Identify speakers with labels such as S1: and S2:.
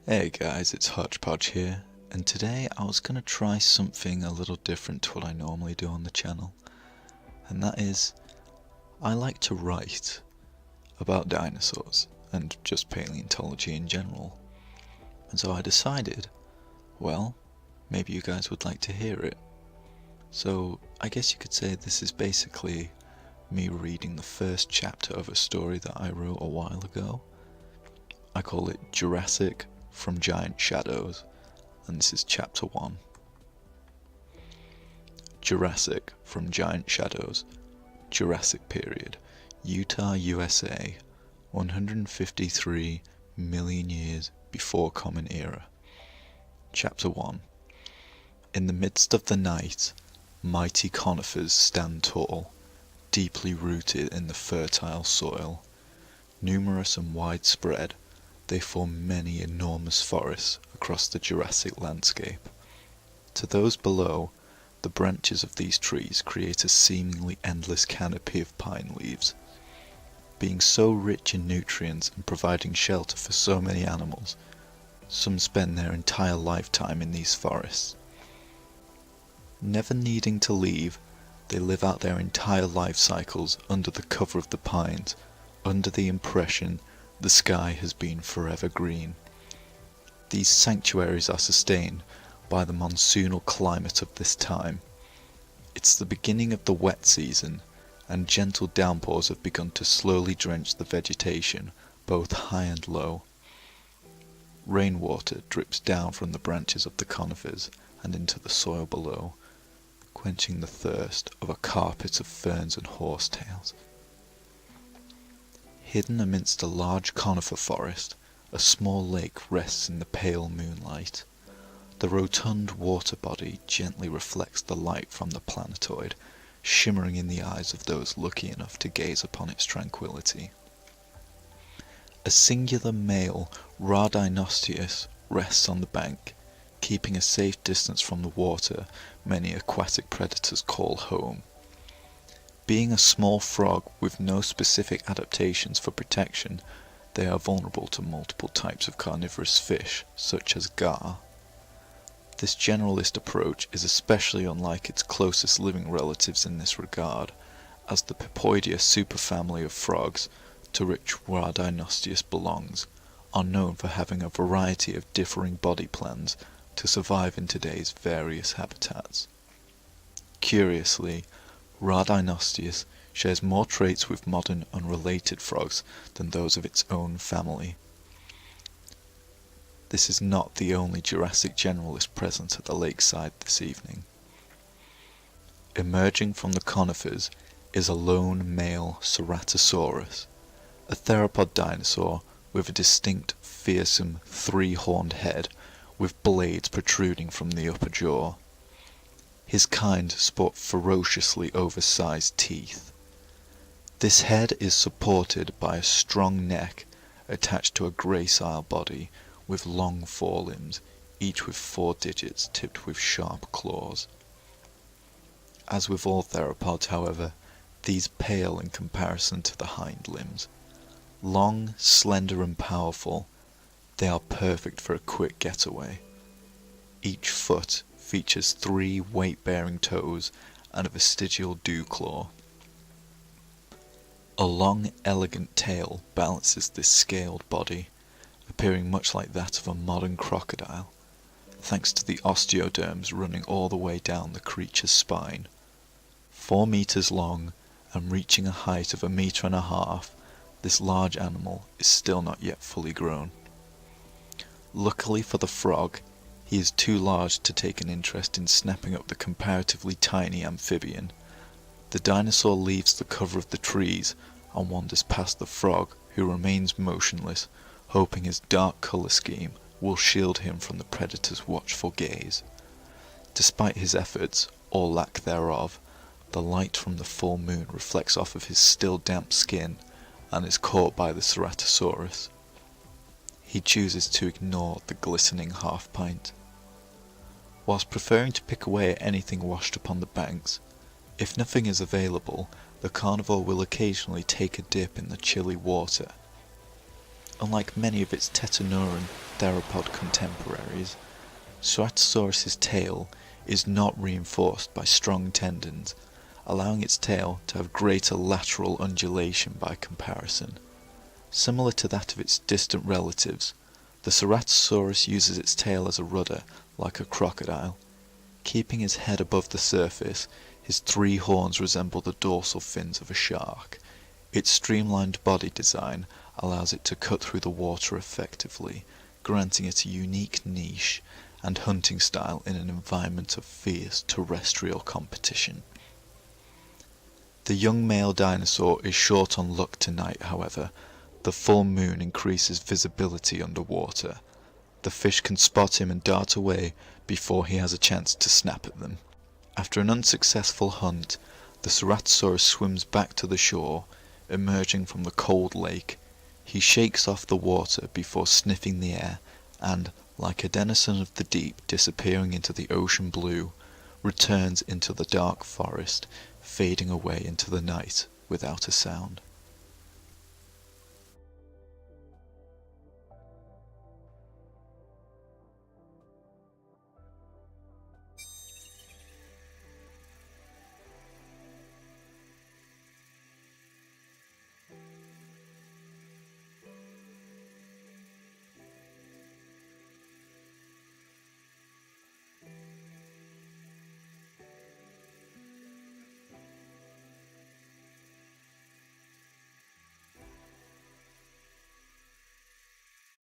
S1: Hey guys, it's Hodgepodge here, and today I was going to try something a little different to what I normally do on the channel, and that is, I like to write about dinosaurs, and just paleontology in general, and so I decided, well, maybe you guys would like to hear it. So I guess you could say this is basically me reading the first chapter of a story that I wrote a while ago. I call it Jurassic from Giant Shadows, and this is chapter 1. Jurassic from Giant Shadows, Jurassic Period, Utah, USA, 153 million years before Common Era. Chapter 1. In the midst of the night, mighty conifers stand tall, deeply rooted in the fertile soil. Numerous and widespread, they form many enormous forests across the Jurassic landscape. To those below, the branches of these trees create a seemingly endless canopy of pine leaves. Being so rich in nutrients and providing shelter for so many animals, some spend their entire lifetime in these forests. Never needing to leave, they live out their entire life cycles under the cover of the pines, under the impression the sky has been forever green. These sanctuaries are sustained by the monsoonal climate of this time. It's the beginning of the wet season, and gentle downpours have begun to slowly drench the vegetation, both high and low. Rainwater drips down from the branches of the conifers and into the soil below, quenching the thirst of a carpet of ferns and horsetails. Hidden amidst a large conifer forest, a small lake rests in the pale moonlight. The rotund water body gently reflects the light from the planetoid, shimmering in the eyes of those lucky enough to gaze upon its tranquility. A singular male Rhodinosteus rests on the bank, keeping a safe distance from the water many aquatic predators call home. Being a small frog with no specific adaptations for protection, they are vulnerable to multiple types of carnivorous fish, such as gar. This generalist approach is especially unlike its closest living relatives in this regard, as the Pipoidea superfamily of frogs, to which Rhodinosteus belongs, are known for having a variety of differing body plans to survive in today's various habitats. Curiously, Rhodinosteus shares more traits with modern unrelated frogs than those of its own family. This is not the only Jurassic generalist present at the lakeside this evening. Emerging from the conifers is a lone male Ceratosaurus, a theropod dinosaur with a distinct, fearsome, three-horned head with blades protruding from the upper jaw. His kind sport ferociously oversized teeth. This head is supported by a strong neck attached to a gracile body with long forelimbs, each with 4 digits tipped with sharp claws. As with all theropods, however, these pale in comparison to the hind limbs. Long, slender and powerful, they are perfect for a quick getaway. Each foot features 3 weight-bearing toes and a vestigial dew claw. A long, elegant tail balances this scaled body, appearing much like that of a modern crocodile, thanks to the osteoderms running all the way down the creature's spine. 4 meters long and reaching a height of 1.5 meters, this large animal is still not yet fully grown. Luckily for the frog, he is too large to take an interest in snapping up the comparatively tiny amphibian. The dinosaur leaves the cover of the trees and wanders past the frog, who remains motionless, hoping his dark color scheme will shield him from the predator's watchful gaze. Despite his efforts, or lack thereof, the light from the full moon reflects off of his still damp skin and is caught by the Ceratosaurus. He chooses to ignore the glistening half-pint. Whilst preferring to pick away at anything washed upon the banks, if nothing is available, the carnivore will occasionally take a dip in the chilly water. Unlike many of its tetanurans theropod contemporaries, Ceratosaurus's tail is not reinforced by strong tendons, allowing its tail to have greater lateral undulation by comparison. Similar to that of its distant relatives, the Ceratosaurus uses its tail as a rudder, like a crocodile. Keeping his head above the surface, his 3 horns resemble the dorsal fins of a shark. Its streamlined body design allows it to cut through the water effectively, granting it a unique niche and hunting style in an environment of fierce terrestrial competition. The young male dinosaur is short on luck tonight, however. The full moon increases visibility underwater. The fish can spot him and dart away before he has a chance to snap at them. After an unsuccessful hunt, the Ceratosaurus swims back to the shore, emerging from the cold lake. He shakes off the water before sniffing the air and, like a denizen of the deep disappearing into the ocean blue, returns into the dark forest, fading away into the night without a sound.